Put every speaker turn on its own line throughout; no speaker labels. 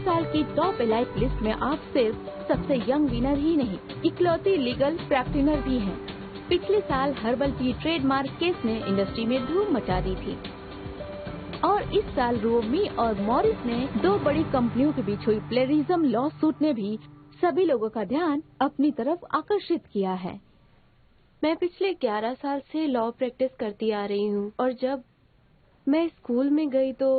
साल की top elite list में आप सिर्फ सबसे यंग विनर ही नहीं, इकलौती लीगल प्रैक्टिनर भी हैं। पिछले साल हर्बल टी ट्रेडमार्क केस ने इंडस्ट्री में धूम मचा दी थी और इस साल रोमी और मॉरिस ने दो बड़ी कंपनियों के बीच हुई प्लेरिज्म लॉ सूट ने भी सभी लोगों का ध्यान अपनी तरफ आकर्षित किया है।
मैं पिछले 11 साल से लॉ प्रैक्टिस करती आ रही हूँ और जब मैं स्कूल में गई तो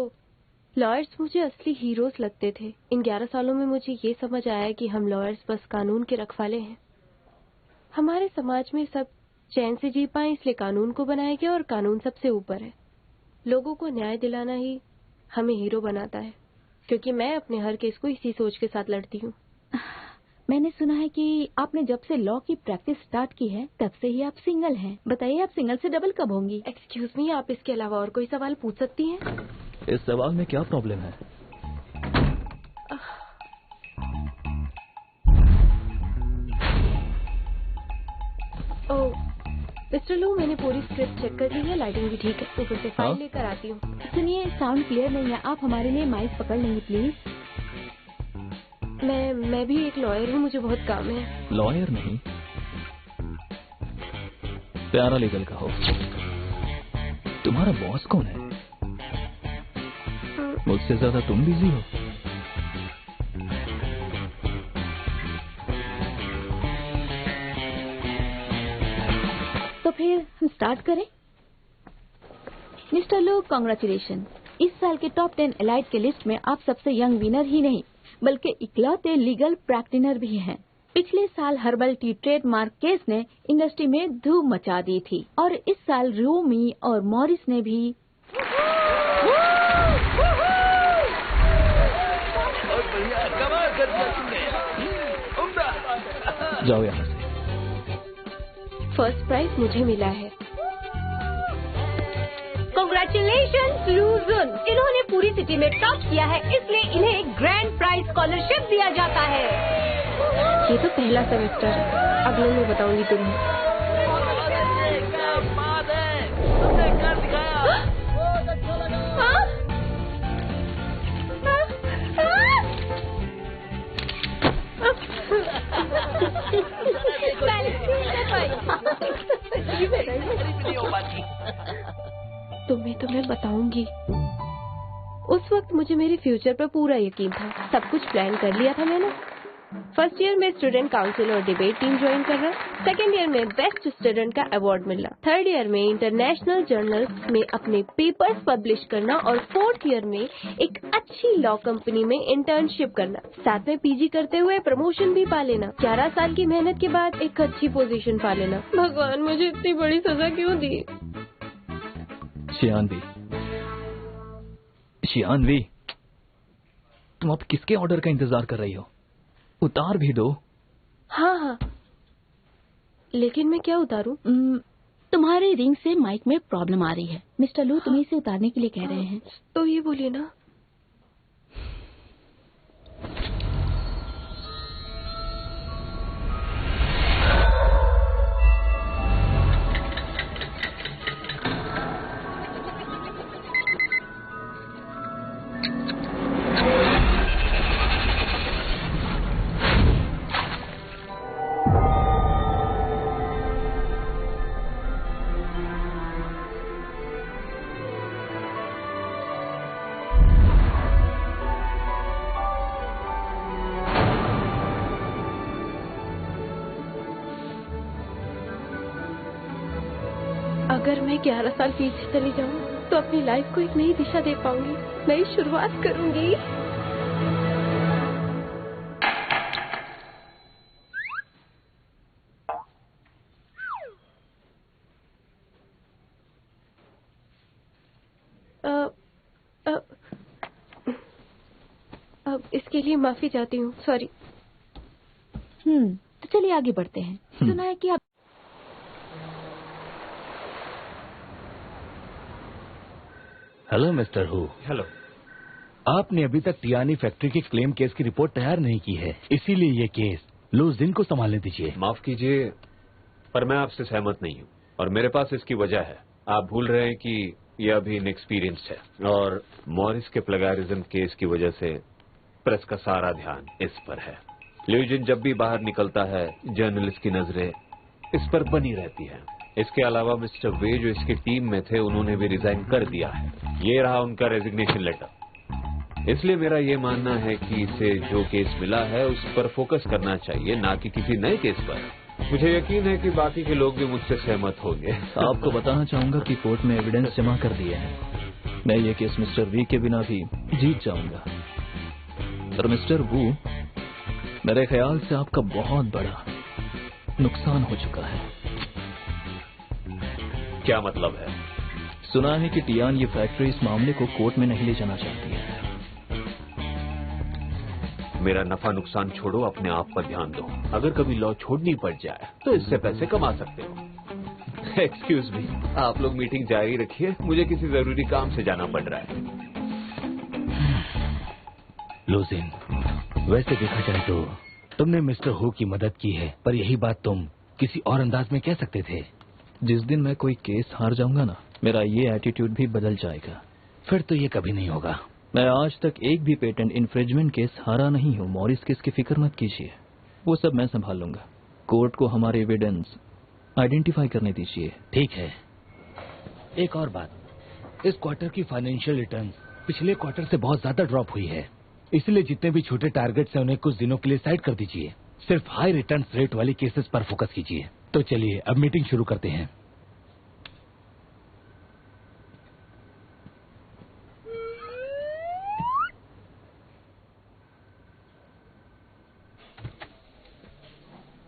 लॉयर्स मुझे असली हीरोज लगते थे। इन 11 सालों में मुझे ये समझ आया कि हम लॉयर्स बस कानून के रखवाले हैं। हमारे समाज में सब चैन से जी पाए इसलिए कानून को बनाया गया और कानून सबसे ऊपर है। लोगों को न्याय दिलाना ही हमें हीरो बनाता है, क्योंकि मैं अपने हर केस को इसी सोच के साथ लड़ती हूँ।
मैंने सुना है कि आपने जब से लॉ की प्रैक्टिस स्टार्ट की है तब से ही आप सिंगल हैं। बताइए आप सिंगल से डबल कब होंगी?
एक्सक्यूज मी, आप इसके अलावा और कोई सवाल पूछ सकती हैं?
इस सवाल में क्या प्रॉब्लम है?
ओह मिस्टर लू, मैंने पूरी स्क्रिप्ट चेक कर ली है, लाइटिंग भी ठीक है। ऊपर से फाइल लेकर आती हूँ।
सुनिए, साउंड क्लियर नहीं है, आप हमारे लिए माइक पकड़ लेंगे प्लीज?
मैं भी एक लॉयर हूँ, मुझे बहुत काम है।
लॉयर नहीं, प्यारा लीगल का हो। तुम्हारा बॉस कौन है? मुझसे ज्यादा तुम बिजी हो।
तो फिर हम स्टार्ट करें? मिस्टर लो, कांग्रेचुलेशन। इस साल के टॉप 10 एलाइट के लिस्ट में आप सबसे यंग विनर ही नहीं बल्कि इकलौते लीगल प्रैक्टिनर भी हैं। पिछले साल हर्बल टी ट्रेडमार्क केस ने इंडस्ट्री में धूम मचा दी थी और इस साल रोमी और मॉरिस ने भी
जाओ यहाँ से।
फर्स्ट प्राइज मुझे मिला है।
कांग्रेचुलेशंस लूजन, इन्होंने पूरी सिटी में टॉप किया है, इसलिए इन्हें ग्रैंड प्राइज स्कॉलरशिप दिया जाता है।
ये तो पहला सेमेस्टर है, अगले में बताऊंगी तुम्हें। तुम्हें तो मैं बताऊंगी। उस वक्त मुझे मेरे फ्यूचर पर पूरा यकीन था, सब कुछ प्लान कर लिया था मैंने। फर्स्ट ईयर में स्टूडेंट काउंसिल और डिबेट टीम ज्वाइन करना, सेकेंड ईयर में बेस्ट स्टूडेंट का अवार्ड मिलना, थर्ड ईयर में इंटरनेशनल जर्नल्स में अपने पेपर्स पब्लिश करना और फोर्थ ईयर में एक अच्छी लॉ कंपनी में इंटर्नशिप करना, साथ में पीजी करते हुए प्रमोशन भी पा लेना, 11 साल की मेहनत के बाद एक अच्छी पोजीशन पा लेना। भगवान मुझे इतनी बड़ी सजा क्यों दी?
शियानवी, तुम अब किसके ऑर्डर का इंतजार कर रही हो? उतार भी दो।
हाँ, लेकिन मैं क्या उतारूं?
तुम्हारे रिंग से माइक में प्रॉब्लम आ रही है। मिस्टर लू तुम्हें इसे उतारने के लिए कह रहे हैं।
तो ये बोलिए ना। अगर मैं 11 साल पीछे चली जाऊं तो अपनी लाइफ को एक नई दिशा दे पाऊंगी, नई शुरुआत करूंगी। अब इसके लिए माफी चाहती हूँ, सॉरी।
तो चलिए आगे बढ़ते हैं। सुना है कि आप
हेलो मिस्टर हु।
हेलो।
आपने अभी तक टियानी फैक्ट्री के क्लेम केस की रिपोर्ट तैयार नहीं की है, इसीलिए ये केस लूज दिन को संभालने दीजिए।
माफ कीजिए, पर मैं आपसे सहमत नहीं हूँ और मेरे पास इसकी वजह है। आप भूल रहे हैं कि यह अभी इनएक्सपीरियंस्ड है और मॉरिस के प्लेगैरिज्म केस की वजह से प्रेस का सारा ध्यान इस पर है। ल्यूजिन जब भी बाहर निकलता है, जर्नलिस्ट की नजरें इस पर बनी रहती है। इसके अलावा मिस्टर वे जो इसकी टीम में थे, उन्होंने भी रिजाइन कर दिया है। ये रहा उनका रेजिग्नेशन लेटर। इसलिए मेरा ये मानना है कि इसे जो केस मिला है उस पर फोकस करना चाहिए, ना कि किसी नए केस पर। मुझे यकीन है कि बाकी के लोग भी मुझसे सहमत होंगे।
आपको बताना चाहूंगा कि कोर्ट में एविडेंस जमा कर दिए हैं। मैं ये केस मिस्टर वी के बिना भी जीत जाऊंगा। पर मिस्टर वू, मेरे ख्याल से आपका बहुत बड़ा नुकसान हो चुका है।
क्या मतलब है?
सुना है कि टियान ये फैक्ट्री इस मामले को कोर्ट में नहीं ले जाना चाहती है।
मेरा नफा नुकसान छोड़ो, अपने आप पर ध्यान दो। अगर कभी लॉ छोड़नी पड़ जाए तो इससे पैसे कमा सकते हो। एक्सक्यूज मी, आप लोग मीटिंग जारी रखिए, मुझे किसी जरूरी काम से जाना पड़ रहा है।
लूजिन, वैसे देखा जाए तो तुमने मिस्टर हू की मदद की है, पर यही बात तुम किसी और अंदाज में कह सकते थे।
जिस दिन मैं कोई केस हार जाऊंगा ना, मेरा ये एटीट्यूड भी बदल जाएगा।
फिर तो ये कभी नहीं होगा।
मैं आज तक एक भी पेटेंट इन्फ्रिंजमेंट केस हारा नहीं हूँ। मॉरिस केस की फिक्र मत कीजिए, वो सब मैं संभाल लूंगा। कोर्ट को हमारे एविडेंस आइडेंटिफाई करने दीजिए।
ठीक है। एक और बात, इस क्वार्टर की फाइनेंशियल रिटर्न पिछले क्वार्टर से बहुत ज्यादा ड्रॉप हुई है, इसलिए जितने भी छोटे टारगेट्स हैं उन्हें कुछ दिनों के लिए साइड कर दीजिए। सिर्फ हाई रिटर्न रेट वाली केसेस पर फोकस कीजिए। तो चलिए अब मीटिंग शुरू करते हैं।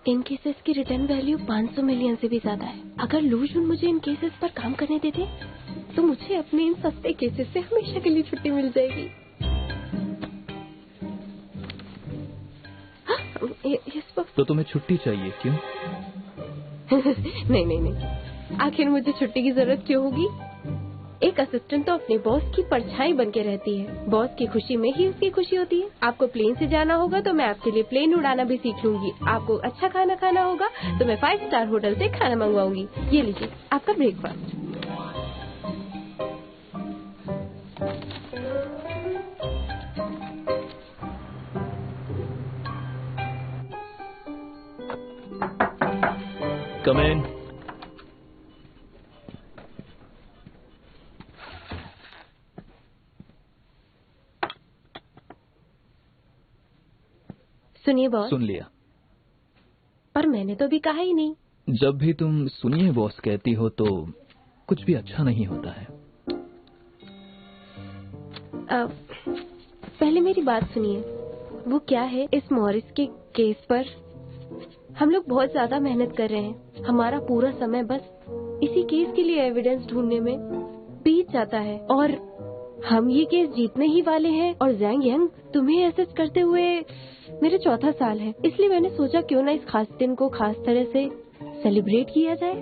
इन केसेस की रिटर्न वैल्यू 500 मिलियन से भी ज्यादा है। अगर लूजून मुझे इन केसेस पर काम करने देते तो मुझे अपने इन सस्ते केसेस से हमेशा के लिए छुट्टी मिल जाएगी। इस वक्त
तो तुम्हें छुट्टी चाहिए, क्यों?
नहीं, आखिर मुझे छुट्टी की जरूरत क्यों होगी? एक असिस्टेंट तो अपने बॉस की परछाई बन के रहती है। बॉस की खुशी में ही उसकी खुशी होती है। आपको प्लेन से जाना होगा तो मैं आपके लिए प्लेन उड़ाना भी सीख लूंगी। आपको अच्छा खाना खाना होगा तो मैं 5 स्टार होटल से खाना मंगवाऊंगी। ये लीजिए आपका ब्रेकफास्ट।
कम इन।
सुनिए बॉस।
सुन लिया।
पर मैंने तो अभी कहा ही नहीं।
जब भी तुम सुनिए बॉस कहती हो तो कुछ भी अच्छा नहीं होता है।
पहले मेरी बात सुनिए। वो क्या है, इस मॉरिस के केस पर हम लोग बहुत ज्यादा मेहनत कर रहे हैं। हमारा पूरा समय बस इसी केस के लिए एविडेंस ढूंढने में बीत जाता है और हम ये केस जीतने ही वाले हैं। और ज़ैंग यंग, तुम्हें असिस्ट करते हुए मेरे 4था साल है, इसलिए मैंने सोचा क्यों ना इस खास दिन को खास तरह से सेलिब्रेट किया जाए।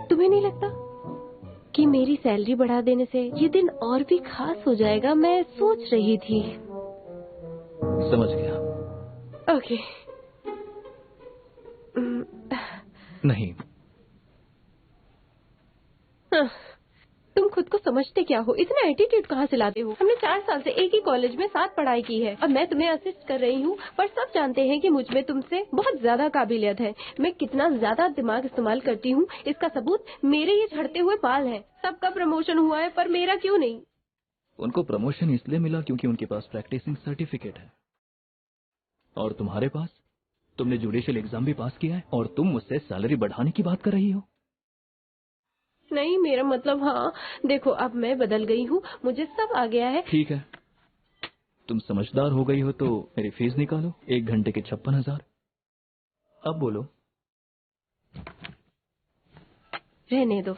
तुम्हें नहीं लगता कि मेरी सैलरी बढ़ा देने से ये दिन और भी खास हो जाएगा? मैं सोच रही थी।
समझ गया।
ओके।
नहीं,
तुम खुद को समझते क्या हो? इतना एटीट्यूड कहाँ से लाते हो? हमने 4 साल से एक ही कॉलेज में साथ पढ़ाई की है और मैं तुम्हें असिस्ट कर रही हूँ, पर सब जानते हैं कि मुझ में तुमसे बहुत ज्यादा काबिलियत है। मैं कितना ज्यादा दिमाग इस्तेमाल करती हूँ इसका सबूत मेरे ये झड़ते हुए बाल हैं। सबका प्रमोशन हुआ है पर मेरा क्यों नहीं?
उनको प्रमोशन इसलिए मिला क्योंकि उनके पास प्रैक्टिसिंग सर्टिफिकेट है और तुम्हारे पास, तुमने जुडिशियल एग्जाम भी पास किया है और तुम मुझसे सैलरी बढ़ाने की बात कर रही हो।
नहीं, मेरा मतलब, हाँ देखो अब मैं बदल गई हूँ, मुझे सब आ गया है।
ठीक है, तुम समझदार हो गई हो तो मेरी फीस निकालो। 1 घंटे के 56,000। अब बोलो।
रहने दो।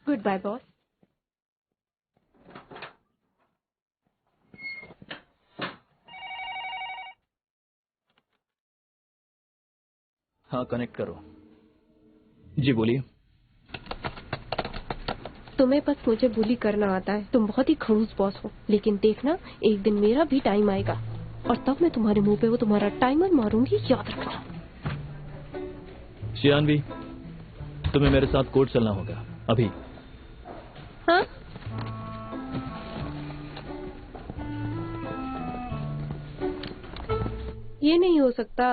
Good bye boss.
हाँ, कनेक्ट करो। जी बोलिए।
तुम्हें बस मुझे बुली करना आता है। तुम बहुत ही खड़ूस बॉस हो, लेकिन देखना एक दिन मेरा भी टाइम आएगा और तब मैं तुम्हारे मुंह पे वो तुम्हारा टाइमर मारूंगी, याद रखना।
शियानवी, तुम्हें मेरे साथ कोर्ट चलना होगा अभी।
हाँ? ये नहीं हो सकता।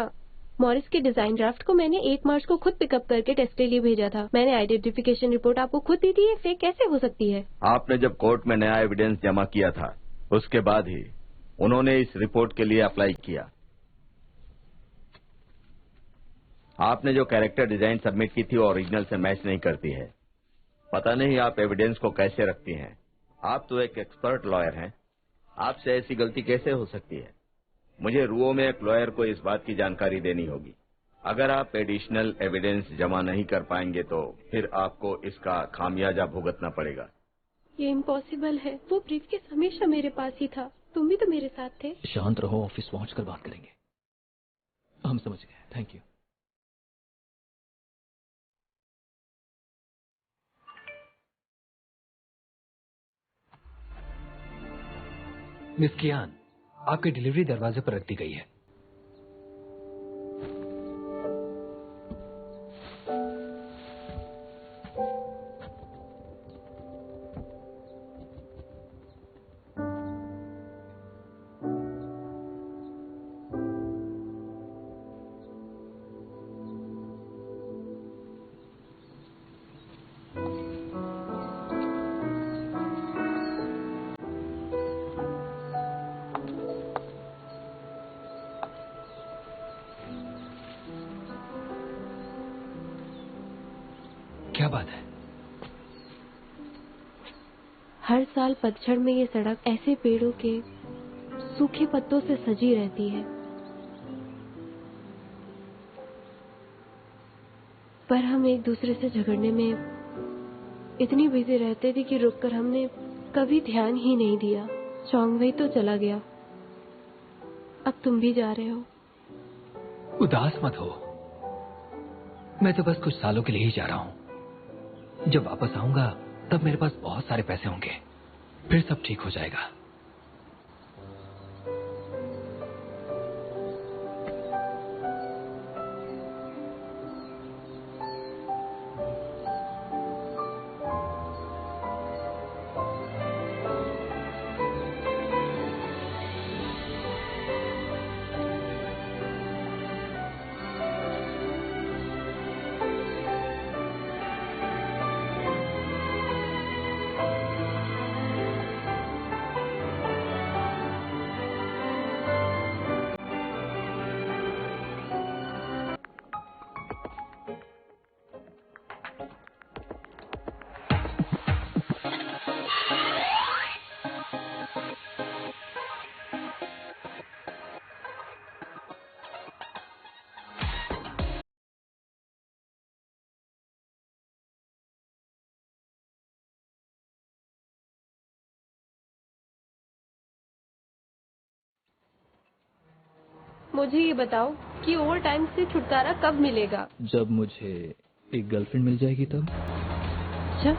मॉरिस के डिजाइन ड्राफ्ट को मैंने 1 मार्च को खुद पिकअप करके टेस्ट के लिए भेजा था। मैंने आइडेंटिफिकेशन रिपोर्ट आपको खुद दी थी, ये फेक कैसे हो सकती है?
आपने जब कोर्ट में नया एविडेंस जमा किया था उसके बाद ही उन्होंने इस रिपोर्ट के लिए अप्लाई किया। आपने जो कैरेक्टर डिजाइन सबमिट की थी वो ओरिजिनल से मैच नहीं करती है। पता नहीं आप एविडेंस को कैसे रखती हैं। आप तो एक एक्सपर्ट लॉयर हैं, आपसे ऐसी गलती कैसे हो सकती है? मुझे रुओ में एक लॉयर को इस बात की जानकारी देनी होगी। अगर आप एडिशनल एविडेंस जमा नहीं कर पाएंगे तो फिर आपको इसका खामियाजा भुगतना पड़ेगा।
ये इम्पॉसिबल है। वो ब्रीफकेस हमेशा मेरे पास ही था। तुम भी तो मेरे साथ थे।
शांत रहो, ऑफिस पहुंच कर बात करेंगे। हम समझ गए, थैंक यू।
मिस कियान, आपकी डिलीवरी दरवाजे पर रख दी गई है। क्या बात है?
हर साल पतझड़ में ये सड़क ऐसे पेड़ों के सूखे पत्तों से सजी रहती है, पर हम एक दूसरे से झगड़ने में इतनी बिजी रहते थे कि रुककर हमने कभी ध्यान ही नहीं दिया। चौंगवई तो चला गया, अब तुम भी जा रहे हो।
उदास मत हो, मैं तो बस कुछ सालों के लिए ही जा रहा हूं। जब वापस आऊंगा तब मेरे पास बहुत सारे पैसे होंगे, फिर सब ठीक हो जाएगा।
मुझे ये बताओ कि ओवर टाइम से छुटकारा कब मिलेगा?
जब मुझे एक गर्लफ्रेंड मिल जाएगी तब।
अच्छा,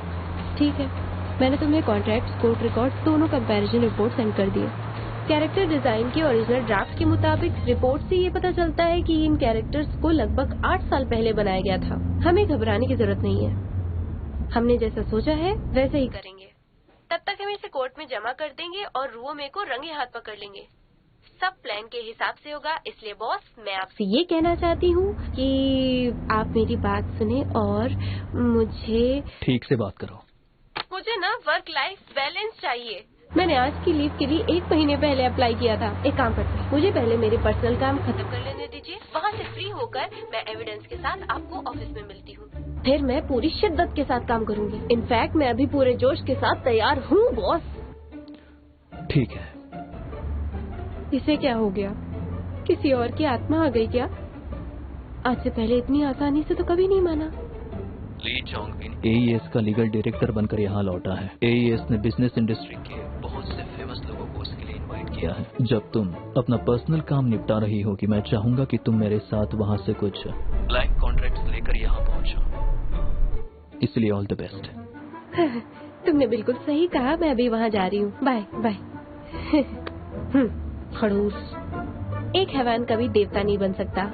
ठीक है। मैंने तुम्हें कॉन्ट्रैक्ट्स, कोर्ट रिकॉर्ड्स दोनों कंपैरिजन रिपोर्ट सेंड कर दिए। कैरेक्टर डिजाइन के ओरिजिनल ड्राफ्ट के मुताबिक रिपोर्ट से ये पता चलता है कि इन कैरेक्टर्स को लगभग 8 साल पहले बनाया गया था। हमें घबराने की जरूरत नहीं है, हमने जैसा सोचा है वैसे ही करेंगे। तब तक हम इसे कोर्ट में जमा कर देंगे और रुओमे को रंगे हाथ पकड़ लेंगे। सब प्लान के हिसाब से होगा। इसलिए बॉस, मैं आपसे ये कहना चाहती हूँ कि आप मेरी बात सुने और मुझे
ठीक से बात करो।
मुझे ना वर्क लाइफ बैलेंस चाहिए। मैंने आज की लीव के लिए 1 महीने पहले अप्लाई किया था। एक काम करते हैं, मुझे पहले मेरे पर्सनल काम खत्म कर लेने दीजिए। वहाँ से फ्री होकर मैं एविडेंस के साथ आपको ऑफिस में मिलती हूँ। फिर मैं पूरी शिद्दत के साथ काम करूँगी। इनफैक्ट मैं अभी पूरे जोश के साथ तैयार हूँ बॉस।
ठीक है।
इसे क्या हो गया? किसी और की आत्मा आ गई क्या? आज से पहले इतनी आसानी से तो कभी नहीं माना।
ली चोंगबिन AES का लीगल डायरेक्टर बनकर यहाँ लौटा है। AES ने बिजनेस इंडस्ट्री के बहुत से फेमस लोगों को उसके लिए इनवाइट किया है। जब तुम अपना पर्सनल काम निपटा रही हो कि मैं चाहूंगा कि तुम मेरे साथ वहाँ से कुछ ब्लैंक कॉन्ट्रैक्ट्स लेकर यहाँ पहुँचो। इसलिए ऑल द बेस्ट।
तुमने बिल्कुल सही कहा। मैं अभी वहाँ जा रही हूँ। Bye bye. खड़ूस, एक हैवान कभी देवता नहीं बन सकता।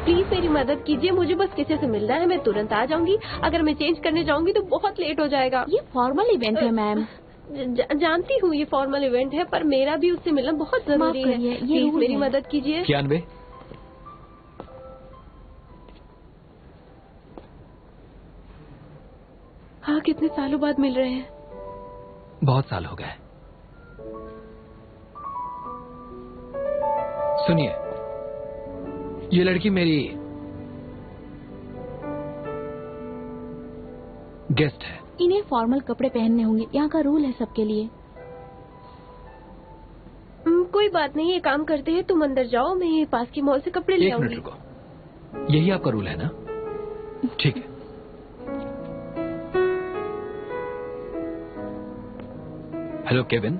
प्लीज मेरी मदद कीजिए, मुझे बस किसी से मिलना है। मैं तुरंत आ जाऊंगी। अगर मैं चेंज करने जाऊंगी तो बहुत लेट हो जाएगा।
ये फॉर्मल इवेंट है मैम,
जानती हूँ ये फॉर्मल इवेंट है, पर मेरा भी उससे मिलना बहुत जरूरी है।
ये
प्लीज
रूल
मेरी
है।
मदद कीजिए।
कियानवे,
हाँ, कितने सालों बाद मिल रहे हैं।
बहुत साल हो गए। सुनिए, ये लड़की मेरी गेस्ट है।
इन्हें फॉर्मल कपड़े पहनने होंगे, यहाँ का रूल है सबके लिए।
कोई बात नहीं, ये काम करते हैं, तुम अंदर जाओ, मैं ये पास की मॉल से कपड़े ले
एक मिनट
आऊंगी।
रुको, यही आपका रूल है ना? ठीक है। Hello Kevin.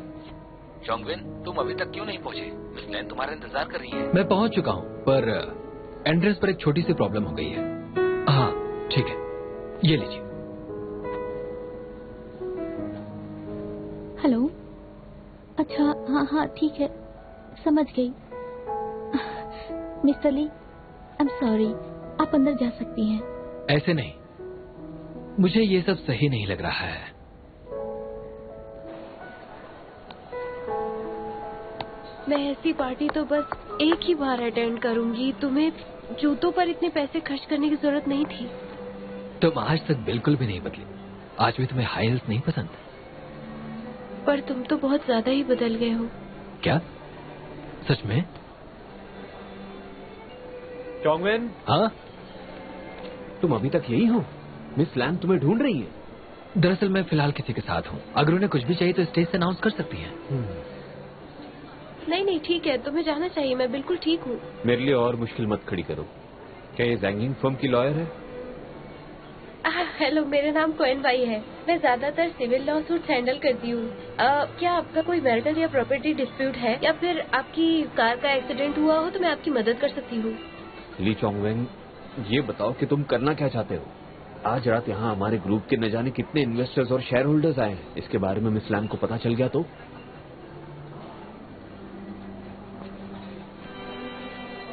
चोंगविन, तुम अभी तक क्यों नहीं पहुंचे? मिस लैन तुम्हारा इंतजार कर रही है।
मैं पहुंच चुका हूं, पर एंट्रेंस पर एक छोटी सी प्रॉब्लम हो गई है। हाँ ठीक है, ये लीजिए।
हेलो। अच्छा, हाँ हाँ ठीक है, समझ गई। Mister Lee, I am sorry, आप अंदर जा सकती हैं।
ऐसे नहीं, मुझे ये सब सही नहीं लग रहा है।
मैं ऐसी पार्टी तो बस एक ही बार अटेंड करूंगी। तुम्हें जूतों पर इतने पैसे खर्च करने की जरूरत नहीं थी।
तुम आज तक बिल्कुल भी नहीं बदली। आज भी तुम्हें हाई हील्स नहीं पसंद?
पर तुम तो बहुत ज्यादा ही बदल गए हो।
क्या? सच में?
चोंगविन,
हाँ,
तुम अभी तक यही हो? मिस लैन तुम्हें ढूंढ रही है।
दरअसल मैं फिलहाल किसी के साथ हूँ। अगर उन्हें कुछ भी चाहिए तो स्टेज से अनाउंस कर सकती हैं।
नहीं नहीं ठीक है, तुम्हें जाना चाहिए, मैं बिल्कुल ठीक हूँ।
मेरे लिए और मुश्किल मत खड़ी करो। क्या ये जैंगलिंग फर्म की लॉयर है?
हेलो, मेरा नाम कोएन बाई है। मैं ज्यादातर सिविल लॉ सूट हैंडल करती हूँ। क्या आपका कोई मैरिटल या प्रॉपर्टी डिस्प्यूट है, या फिर आपकी कार का एक्सीडेंट हुआ हो तो मैं आपकी मदद कर सकती हूँ।
ली चोंगवेंग, ये बताओ कि तुम करना क्या चाहते हो? आज रात यहाँ हमारे ग्रुप के न जाने कितने इन्वेस्टर्स और शेयर होल्डर्स आए हैं। इसके बारे में मिस लैन को पता चल गया तो?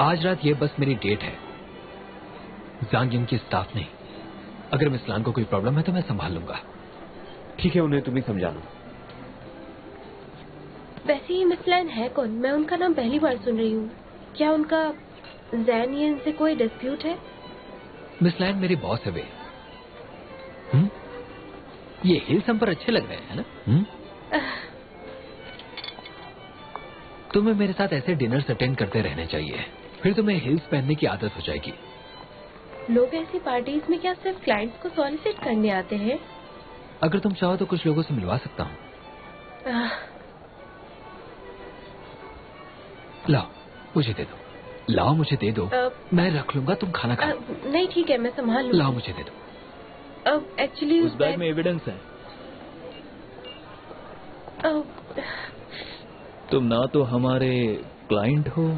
आज रात ये बस मेरी डेट है, जांगिन की स्टाफ नहीं। अगर मिस लान को कोई प्रॉब्लम है तो मैं संभाल लूंगा।
ठीक है, उन्हें तुम ही समझाना।
वैसे ये मिस लैन है कौन? मैं उनका नाम पहली बार सुन रही हूँ। क्या उनका जैनियन से कोई डिस्प्यूट है?
मिस लैन मेरी बॉस है वे। ये हिल्स हम पर अच्छे लग रहे हैं ना? तुम्हें मेरे साथ ऐसे डिनर्स अटेंड करते रहने चाहिए, फिर तुम्हें हिल्स पहनने की आदत हो जाएगी।
लोग ऐसी पार्टीज में क्या सिर्फ क्लाइंट्स को सॉलिसिट करने आते हैं?
अगर तुम चाहो तो कुछ लोगों से मिलवा सकता हूँ। लाओ मुझे दे दो, लाओ मुझे दे दो। मैं रख लूंगा, तुम खाना खाओ।
नहीं ठीक है, मैं संभाल लूंगा।
लाओ मुझे दे दो।
एक्चुअली
उस बैग में एविडेंस है। तुम ना तो हमारे क्लाइंट हो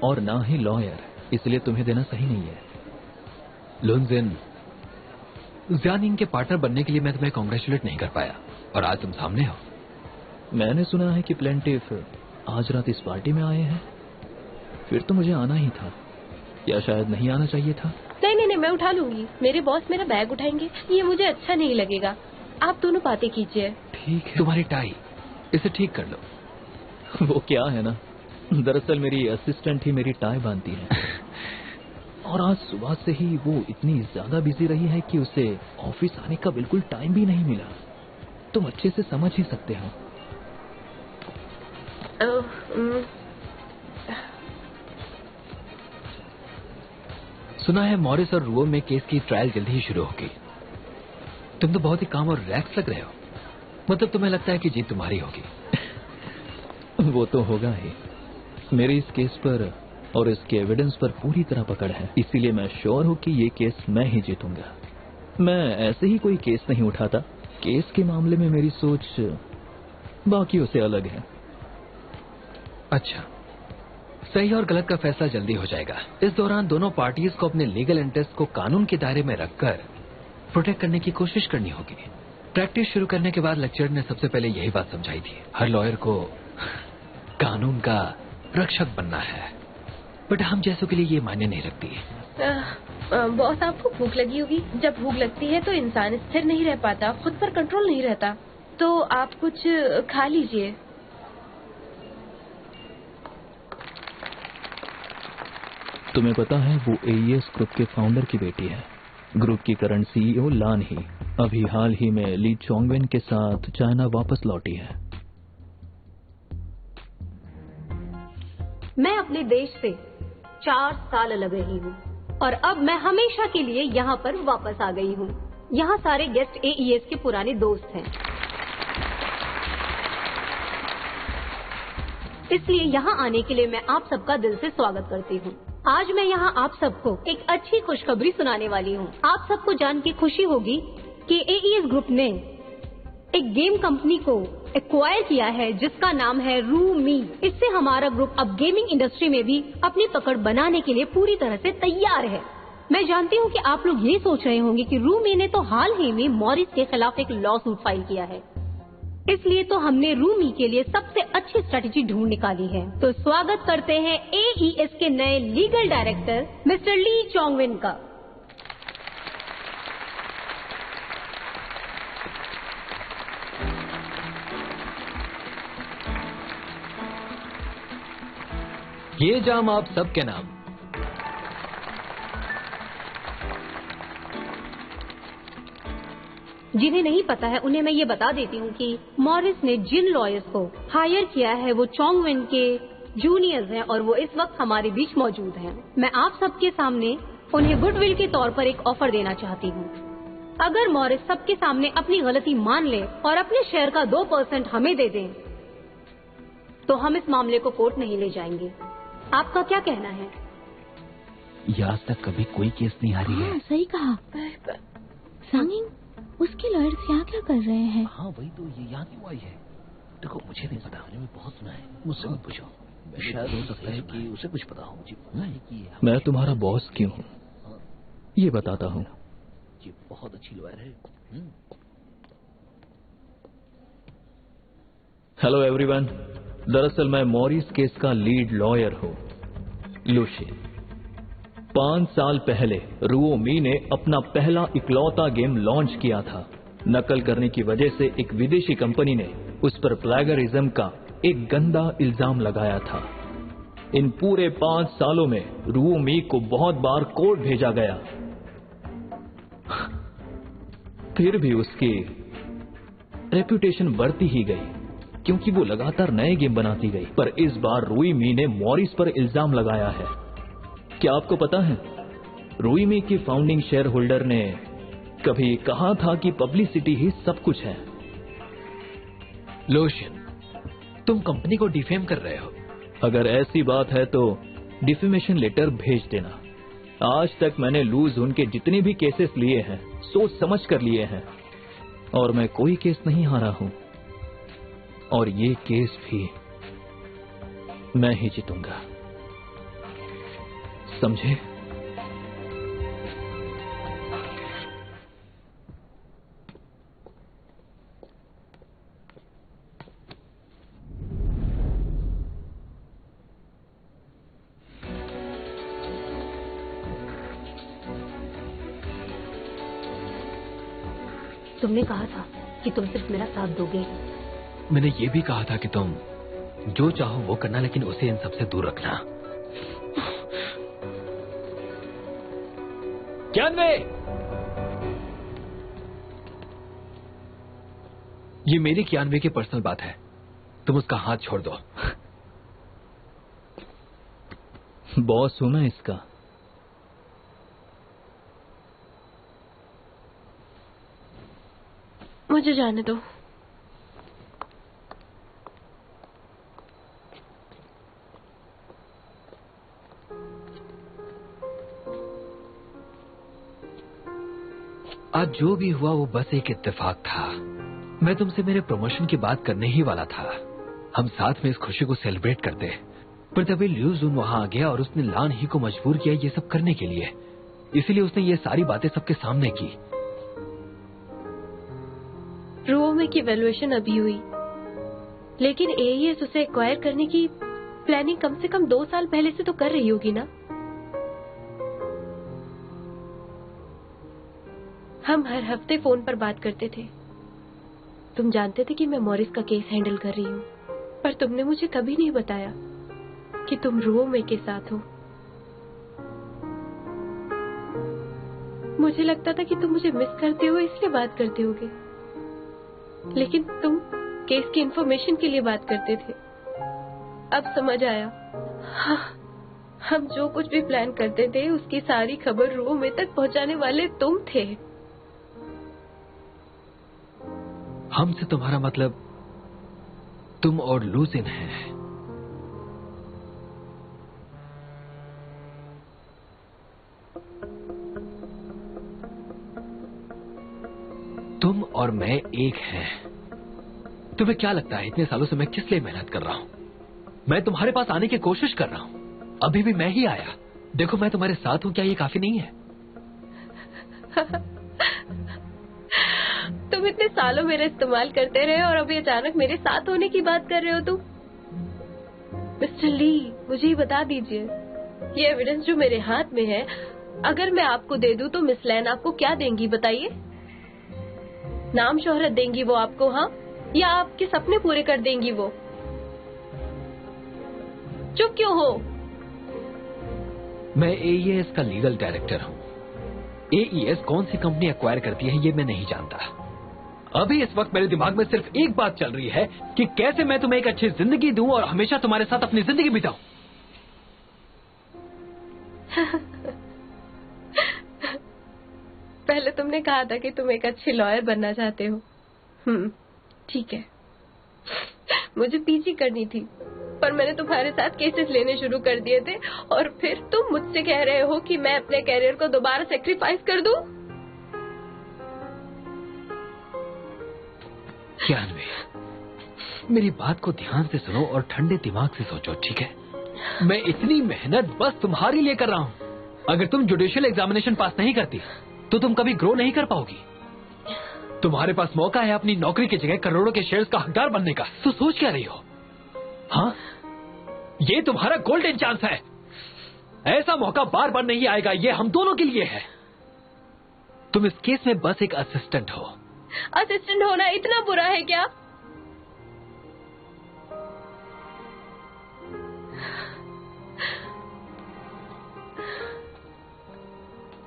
और ना ही लॉयर, इसलिए तुम्हें देना सही नहीं है। लुनजिन, ज़ियानिंग के पार्टनर बनने के लिए मैं तुम्हें कांग्रेचुलेट नहीं कर पाया, और आज तुम सामने हो। मैंने सुना है कि प्लेंटिफ आज रात इस पार्टी में आए हैं। फिर तो मुझे आना ही था, या शायद नहीं आना चाहिए था।
नहीं, मैं उठा लूंगी। मेरे बॉस मेरा बैग उठाएंगे, ये मुझे अच्छा नहीं लगेगा। आप दोनों बातें कीजिए।
ठीक है। तुम्हारी टाई, इसे ठीक कर लो। वो क्या है ना, दरअसल मेरी असिस्टेंट ही मेरी टाई बांधती है। और आज सुबह से ही वो इतनी ज्यादा बिजी रही है कि उसे ऑफिस आने का बिल्कुल टाइम भी नहीं मिला। तुम अच्छे से समझ ही सकते हो। सुना है मॉरिस और रुओ में केस की ट्रायल जल्दी ही शुरू होगी। तुम तो बहुत ही काम और रिलैक्स लग रहे हो। मतलब तुम्हें लगता है कि जीत तुम्हारी होगी। वो तो होगा ही। मेरी इस केस पर और इसके एविडेंस पर पूरी तरह पकड़ है, इसीलिए मैं श्योर हूं कि ये केस मैं ही जीतूंगा। मैं ऐसे ही कोई केस नहीं उठाता। केस के मामले में मेरी सोच बाकियों से अलग है। अच्छा, सही और गलत का फैसला जल्दी हो जाएगा। इस दौरान दोनों पार्टीज को अपने लीगल इंटरेस्ट को कानून के दायरे में रखकर प्रोटेक्ट करने की कोशिश करनी होगी। प्रैक्टिस शुरू करने के बाद लेक्चर ने सबसे पहले यही बात समझाई थी, हर लॉयर को कानून का रक्षक बनना है। बट हम जैसों के लिए ये मायने नहीं रखती है।
बॉस, आपको भूख लगी होगी। जब भूख लगती है तो इंसान स्थिर नहीं रह पाता, खुद पर कंट्रोल नहीं रहता। तो आप कुछ खा लीजिए।
तुम्हें पता है वो AES ग्रुप के फाउंडर की बेटी है। ग्रुप की करंट CEO लान ही अभी हाल ही में ली चोंगवेन के साथ चाइना वापस लौटी है।
मैं अपने देश से 4 साल अलग रही हूँ और अब मैं हमेशा के लिए यहाँ पर वापस आ गई हूँ। यहाँ सारे गेस्ट AES के पुराने दोस्त हैं, इसलिए यहाँ आने के लिए मैं आप सबका दिल से स्वागत करती हूँ। आज मैं यहाँ आप सबको एक अच्छी खुशखबरी सुनाने वाली हूँ। आप सबको जान के खुशी होगी कि AES ग्रुप ने एक गेम कंपनी को एक्वायर किया है जिसका नाम है रूमी। इससे हमारा ग्रुप अब गेमिंग इंडस्ट्री में भी अपनी पकड़ बनाने के लिए पूरी तरह से तैयार है। मैं जानती हूँ कि आप लोग ये सोच रहे होंगे कि रूमी ने तो हाल ही में मॉरिस के खिलाफ एक लॉ सूट फाइल किया है, इसलिए तो हमने रूमी के लिए सबसे अच्छी स्ट्रेटेजी ढूंढ निकाली है। तो स्वागत करते हैं AES के नए लीगल डायरेक्टर मिस्टर ली चोंगवेन का।
ये जाम आप सबके नाम।
जिन्हें नहीं पता है उन्हें मैं ये बता देती हूँ कि मॉरिस ने जिन लॉयर्स को हायर किया है वो चोंगवेन के जूनियर्स हैं और वो इस वक्त हमारे बीच मौजूद हैं। मैं आप सबके सामने उन्हें गुडविल के तौर पर एक ऑफर देना चाहती हूँ। अगर मॉरिस सबके सामने अपनी गलती मान ले और अपने शेयर का 2% हमें दे दें तो हम इस मामले को कोर्ट नहीं ले जाएंगे। आपका क्या कहना है?
ये आज तक कभी कोई केस नहीं हारी है।
हाँ, सही कहा। सांगिंग, उसके लॉयर्स यहाँ क्या कर रहे हैं?
हाँ वही तो, ये यहाँ क्यों आई है? देखो मुझे नहीं पता, मैंने बहुत सुना है, मुझसे मत पूछो। शायद हो सकता है कि उसे कुछ पता हो। मुझे पता है कि
मैं तुम्हारा बॉस क्यों हूँ ये बताता हूँ।
ये बहुत अच्छी लॉयर है।
हेलो एवरीवन, दरअसल मैं मॉरिस केस का लीड लॉयर हूँ, लुशियन। 5 साल पहले रूओमी ने अपना पहला इकलौता गेम लॉन्च किया था। नकल करने की वजह से एक विदेशी कंपनी ने उस पर प्लेगरिज्म का एक गंदा इल्जाम लगाया था। इन पूरे 5 सालों में रूओमी को बहुत बार कोर्ट भेजा गया, फिर भी उसकी रेपुटेशन बढ़ती ही गई क्योंकि वो लगातार नए गेम बनाती गई। पर इस बार रूओमी ने मॉरिस पर इल्जाम लगाया है। क्या आपको पता है, रूओमी की फाउंडिंग शेयर होल्डर ने कभी कहा था कि पब्लिसिटी ही सब कुछ है।
लोशन, तुम कंपनी को डिफेम कर रहे हो।
अगर ऐसी बात है तो डिफेमेशन लेटर भेज देना। आज तक मैंने लूज उनके जितने भी केसेस लिए हैं सोच समझ कर लिए हैं और मैं कोई केस नहीं हारा हूं, और ये केस भी मैं ही जीतूंगा, समझे?
तुमने कहा था कि तुम सिर्फ मेरा साथ दोगे।
मैंने ये भी कहा था कि तुम जो चाहो वो करना, लेकिन उसे इन सबसे दूर रखना। क्यानवे, ये मेरी क्यानवे की पर्सनल बात है, तुम उसका हाथ छोड़ दो।
बॉस हूं मैं इसका।
मुझे जाने दो।
आज जो भी हुआ वो बस एक इत्तेफाक था। मैं तुमसे मेरे प्रमोशन की बात करने ही वाला था। हम साथ में इस खुशी को सेलिब्रेट करते, पर तभी ल्यू जुन वहां आ गया और उसने लान ही को मजबूर किया ये सब करने के लिए। इसीलिए उसने ये सारी बातें सबके सामने की।
रूओमी की वैल्यूएशन अभी हुई, लेकिन AES उसे एक्वायर करने की प्लानिंग कम से कम 2 साल पहले से तो कर रही होगी ना। हम हर हफ्ते फोन पर बात करते थे। तुम जानते थे कि मैं मॉरिस का केस हैंडल कर रही हूँ, पर तुमने मुझे कभी नहीं बताया कि तुम रोमे के साथ हो। मुझे लगता था कि तुम मुझे मिस करते हो इसलिए बात करते होगे, लेकिन तुम केस की इंफॉर्मेशन के लिए बात करते थे। अब समझ आया। हाँ, हम जो कुछ भी प्लान करते थे उसकी सारी खबर रोमे तक पहुंचाने वाले तुम थे।
हमसे तुम्हारा मतलब तुम और लूजिन है। तुम और मैं एक हैं। तुम्हें क्या लगता है इतने सालों से मैं किस लिए मेहनत कर रहा हूं? मैं तुम्हारे पास आने की कोशिश कर रहा हूं, अभी भी मैं ही आया। देखो मैं तुम्हारे साथ हूं, क्या ये काफी नहीं है?
तुम इतने सालों मेरा इस्तेमाल करते रहे और अभी अचानक मेरे साथ होने की बात कर रहे हो तुम? मिस्टर ली, मुझे ही बता दीजिए, ये एविडेंस जो मेरे हाथ में है, अगर मैं आपको दे दूं तो मिस लैन आपको क्या देंगी बताइए? नाम शोहरत देंगी वो आपको, हाँ? या आपके सपने पूरे कर देंगी वो? चुप क्यों हो?
मैं एईएस का लीगल डायरेक्टर हूं। एईएस कौन सी कंपनी एक्वायर करती है ये मैं नहीं जानता। अभी इस वक्त मेरे दिमाग में सिर्फ एक बात चल रही है कि कैसे मैं तुम्हें एक अच्छी जिंदगी दूं और हमेशा तुम्हारे साथ अपनी जिंदगी बिताऊं।
पहले तुमने कहा था कि तुम एक अच्छी लॉयर बनना चाहते हो। ठीक है, मुझे पीजी करनी थी, पर मैंने तुम्हारे साथ केसेस लेने शुरू कर दिए थे और फिर तुम मुझसे कह रहे हो कि मैं अपने कैरियर को दोबारा सेक्रीफाइस कर दूं?
जानवी, मेरी बात को ध्यान से सुनो और ठंडे दिमाग से सोचो, ठीक है? मैं इतनी मेहनत बस तुम्हारे लिए कर रहा हूं। अगर तुम जुडिशियल एग्जामिनेशन पास नहीं करती तो तुम कभी ग्रो नहीं कर पाओगी। तुम्हारे पास मौका है अपनी नौकरी की जगह करोड़ों के शेयर्स का हकदार बनने का। तो सोच क्या रही हो? हाँ, ये तुम्हारा गोल्डन चांस है। ऐसा मौका बार बार नहीं आएगा, ये हम दोनों के लिए है। तुम इस केस में बस एक असिस्टेंट हो।
असिस्टेंट होना इतना बुरा है क्या?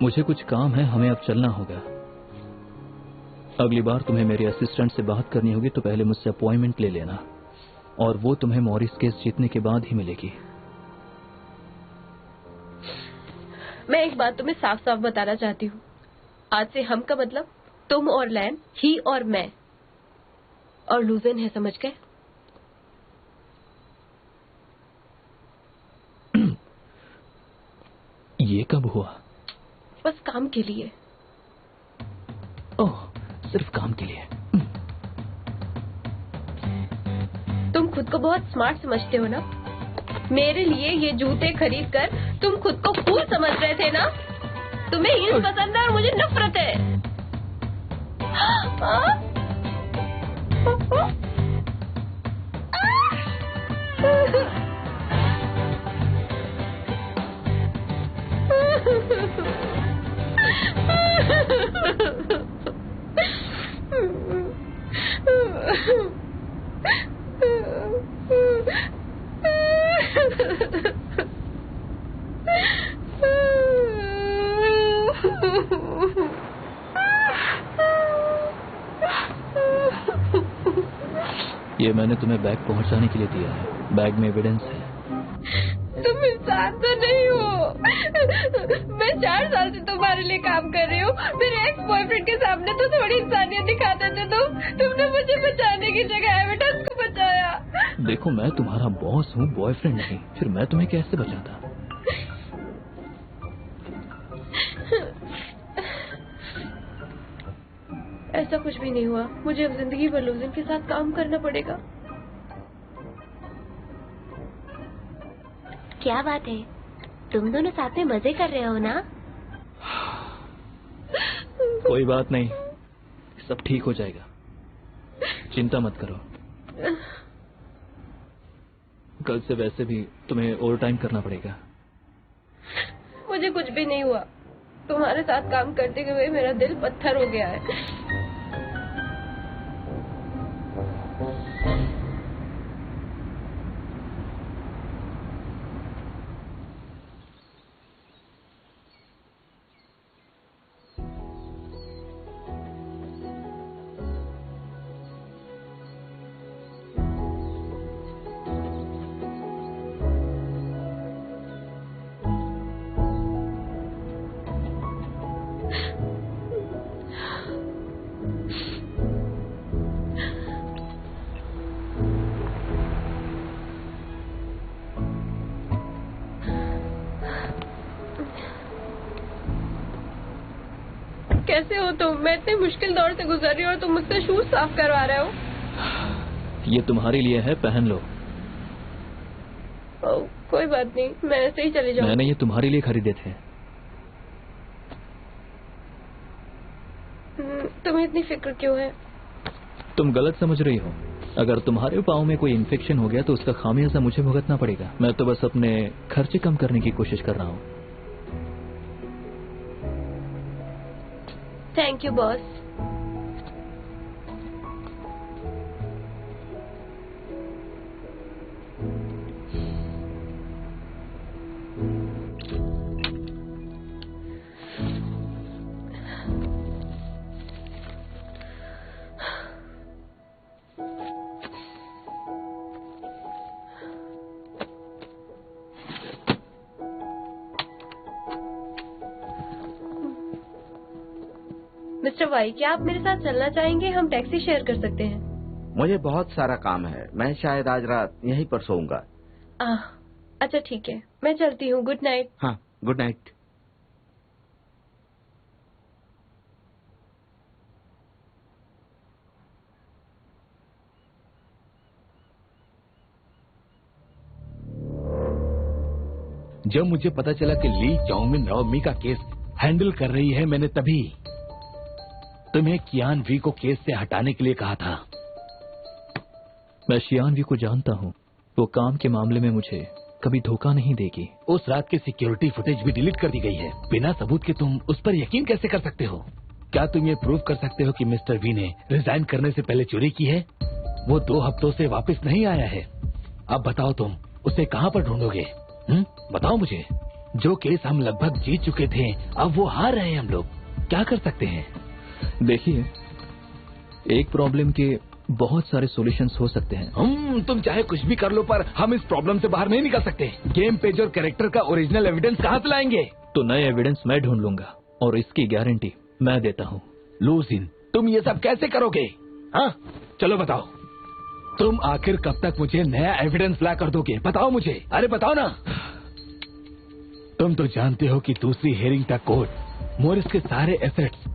मुझे कुछ काम है, हमें अब चलना होगा। अगली बार तुम्हें मेरे असिस्टेंट से बात करनी होगी तो पहले मुझसे अपॉइंटमेंट ले लेना, और वो तुम्हें मॉरिस केस जीतने के बाद ही मिलेगी।
मैं एक बात तुम्हें साफ साफ बताना चाहती हूँ। आज से हम का मतलब तुम और लैन, ही और मैं, और लूजन है, समझ गए?
ये कब हुआ?
बस काम के लिए।
ओह, सिर्फ काम के लिए।
तुम खुद को बहुत स्मार्ट समझते हो ना? मेरे लिए ये जूते खरीद कर तुम खुद को फूल समझ रहे थे ना? तुम्हें हील्स पसंद है और मुझे नफरत है।
ये मैंने तुम्हें बैग पहुंचाने के लिए दिया है। बैग में एविडेंस है।
तुम इंसान तो नहीं हो। मैं 4 साल से तुम्हारे लिए काम कर रही हूँ। मेरे एक्स बॉयफ्रेंड के सामने तो थोड़ी इंसानियत दिखाते थे तुमने मुझे बचाने की जगह एविडेंस को बचाया।
देखो, मैं तुम्हारा बॉस हूँ, बॉयफ्रेंड नहीं। फिर मैं तुम्हें कैसे बचाता?
ऐसा कुछ भी नहीं हुआ। मुझे अब जिंदगी भर लूजन के साथ काम करना पड़ेगा।
क्या बात है, तुम दोनों साथ में मजे कर रहे हो ना?
कोई बात नहीं, सब ठीक हो जाएगा, चिंता मत करो। कल से वैसे भी तुम्हें ओवर टाइम करना पड़ेगा।
मुझे कुछ भी नहीं हुआ। तुम्हारे साथ काम करते हुए मेरा दिल पत्थर हो गया है। कैसे हो तुम? मैं इतने मुश्किल दौर से गुजर रही हूँ और तुम मुझसे शूज साफ करवा रहे हो।
ये तुम्हारे लिए है, पहन लो।
कोई बात नहीं, मैं ऐसे ही चले जाऊंगी।
मैंने ये तुम्हारे लिए खरीदे थे।
तुम्हें इतनी फिक्र क्यों है?
तुम गलत समझ रही हो। अगर तुम्हारे पाँव में कोई इन्फेक्शन हो गया तो उसका खामियाजा मुझे भुगतना पड़ेगा। मैं तो बस अपने खर्चे कम करने की कोशिश कर रहा हूँ।
Thank you boss. Mister Y, क्या आप मेरे साथ चलना चाहेंगे? हम टैक्सी शेयर कर सकते हैं।
मुझे बहुत सारा काम है, मैं शायद आज रात यहीं पर सोऊंगा।
अच्छा ठीक है, मैं चलती हूँ। Good night.
हाँ, गुड नाइट।
जब मुझे पता चला कि ली चाउमिन रावमी का केस हैंडल कर रही है, मैंने तभी तुम्हें कियान वी को केस से हटाने के लिए कहा था।
मैं शियान वी को जानता हूँ। वो काम के मामले में मुझे कभी धोखा नहीं देगी।
उस रात की सिक्योरिटी फुटेज भी डिलीट कर दी गई है। बिना सबूत के तुम उस पर यकीन कैसे कर सकते हो? क्या तुम ये प्रूव कर सकते हो कि मिस्टर वी ने रिजाइन करने से पहले चोरी की है? वो 2 हफ्तों से वापस नहीं आया है। अब बताओ तुम उसे कहाँ पर ढूंढोगे? बताओ मुझे। जो केस हम लगभग जीत चुके थे, अब वो हार रहे हैं। हम लोग क्या कर सकते हैं?
देखिए, एक प्रॉब्लम के बहुत सारे सॉल्यूशंस हो सकते हैं।
तुम चाहे कुछ भी कर लो, पर हम इस प्रॉब्लम से बाहर नहीं निकल सकते। गेम पेज और कैरेक्टर का ओरिजिनल एविडेंस कहाँ से लाएंगे?
तो नए एविडेंस मैं ढूंढ लूंगा और इसकी गारंटी मैं देता हूँ।
लूसिन, तुम ये सब कैसे करोगे? हाँ, चलो बताओ। तुम आखिर कब तक मुझे नया एविडेंस ला कर दोगे? बताओ मुझे। अरे बताओ ना। तुम तो जानते हो कि दूसरी हेयरिंग तक कोर्ट मोरिस के सारे एसेट्स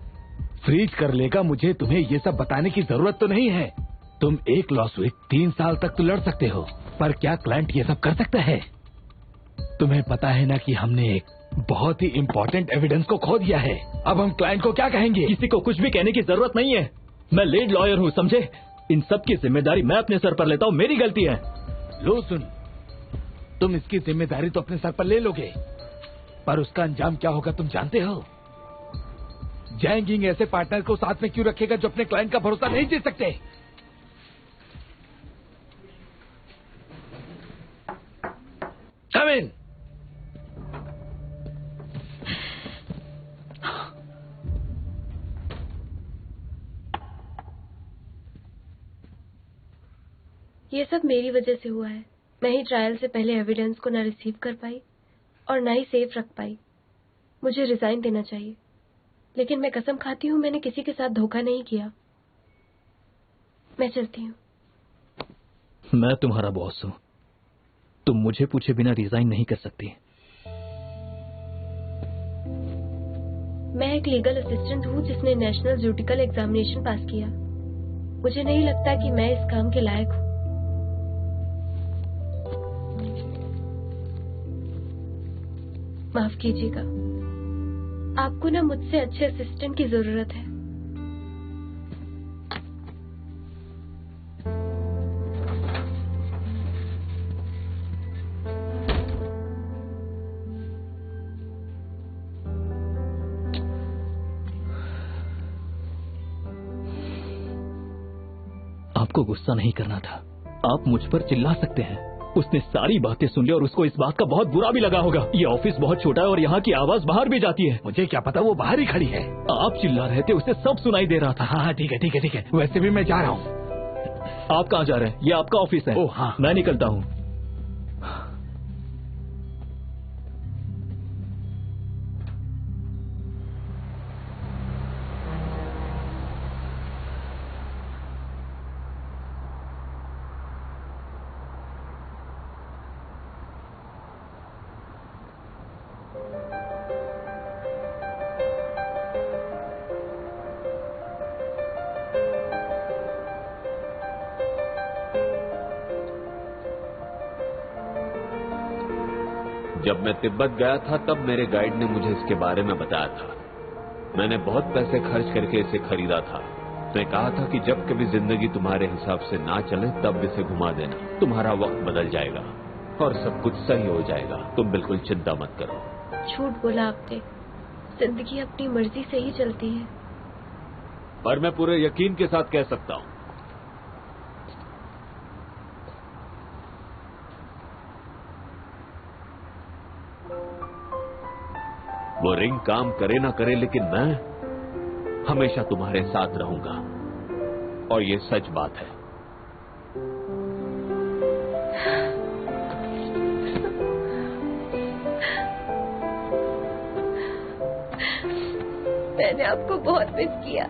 फ्रीज कर लेगा। मुझे तुम्हें ये सब बताने की जरूरत तो नहीं है। तुम एक लॉसूट 3 साल तक तो लड़ सकते हो, पर क्या क्लाइंट ये सब कर सकता है? तुम्हें पता है ना कि हमने एक बहुत ही इम्पोर्टेंट एविडेंस को खो दिया है। अब हम क्लाइंट को क्या कहेंगे?
किसी को कुछ भी कहने की जरूरत नहीं है। मैं लीड लॉयर हूँ, समझे? इन सब की जिम्मेदारी मैं अपने सर पर लेता हूँ। मेरी गलती है।
लो सुन, तुम इसकी जिम्मेदारी तो अपने सर पर ले लोगे, पर उसका अंजाम क्या होगा तुम जानते हो? जैंगिंग ऐसे पार्टनर को साथ में क्यों रखेगा जो अपने क्लाइंट का भरोसा नहीं जीत सकते? कम इन।
ये सब मेरी वजह से हुआ है। मैं ही ट्रायल से पहले एविडेंस को ना रिसीव कर पाई और ना ही सेफ रख पाई। मुझे रिजाइन देना चाहिए, लेकिन मैं कसम खाती हूँ मैंने किसी के साथ धोखा नहीं किया। मैं चलती हूँ।
मैं तुम्हारा बॉस हूँ। तुम मुझे पूछे बिना रिजाइन नहीं कर सकती।
मैं एक लीगल असिस्टेंट हूँ जिसने नेशनल जुडिकल एग्जामिनेशन पास किया। मुझे नहीं लगता कि मैं इस काम के लायक हूँ। माफ कीजिएगा, आपको ना मुझसे अच्छे असिस्टेंट की जरूरत है।
आपको गुस्सा नहीं करना था। आप मुझ पर चिल्ला सकते हैं। उसने सारी बातें सुन ली और उसको इस बात का बहुत बुरा भी लगा होगा। ये ऑफिस बहुत छोटा है और यहाँ की आवाज बाहर भी जाती है।
मुझे क्या पता, वो बाहर ही खड़ी है।
आप चिल्ला रहे थे, उसे सब सुनाई दे रहा था।
हाँ ठीक है ठीक है ठीक है। वैसे भी मैं जा रहा हूँ।
आप कहाँ जा रहे हैं? ये आपका ऑफिस है।
ओह हाँ,
मैं निकलता हूँ।
जब मैं तिब्बत गया था तब मेरे गाइड ने मुझे इसके बारे में बताया था। मैंने बहुत पैसे खर्च करके इसे खरीदा था। उसने कहा था कि जब कभी जिंदगी तुम्हारे हिसाब से ना चले तब इसे घुमा देना, तुम्हारा वक्त बदल जाएगा और सब कुछ सही हो जाएगा। तुम बिल्कुल चिंता मत करो।
झूठ बोला आपने, जिंदगी अपनी मर्जी से ही चलती है।
पर मैं पूरे यकीन के साथ कह सकता हूं। वो रिंग काम करे ना करे, लेकिन मैं हमेशा तुम्हारे साथ रहूंगा और ये सच बात है।
मैंने आपको बहुत मिस किया।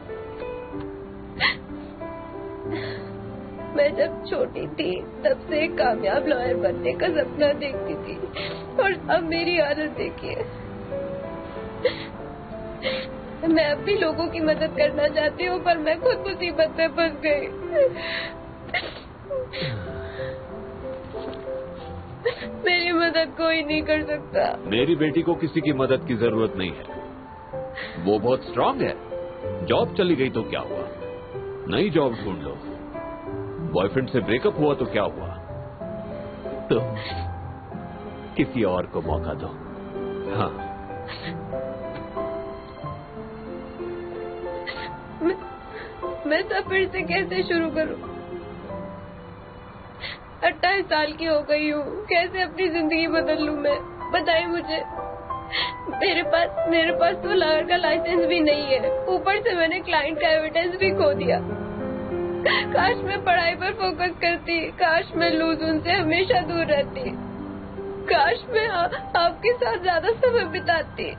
मैं जब छोटी थी तब से एक कामयाब लॉयर बनने का सपना देखती थी और अब मेरी हालत देखिए। मैं अब भी लोगों की मदद करना चाहती हूँ पर मैं खुद मुसीबत में फंस गई। मेरी मदद कोई नहीं कर सकता।
मेरी बेटी को किसी की मदद की जरूरत नहीं है। वो बहुत स्ट्रांग है। जॉब चली गई तो क्या हुआ, नई जॉब ढूंढ लो। बॉयफ्रेंड से ब्रेकअप हुआ तो क्या हुआ, तुम किसी और को मौका दो। हाँ,
मैं सब फिर से कैसे शुरू करूं? 28 साल की हो गई हूँ, कैसे अपनी जिंदगी बदल लूं मैं? बताइए मुझे। मेरे पास तो लॉयर का लाइसेंस भी नहीं है, ऊपर से मैंने क्लाइंट का एविडेंस भी खो दिया। काश मैं पढ़ाई पर फोकस करती, काश मैं लूज उनसे हमेशा दूर रहती, काश मैं आपके साथ ज्यादा समय बिताती।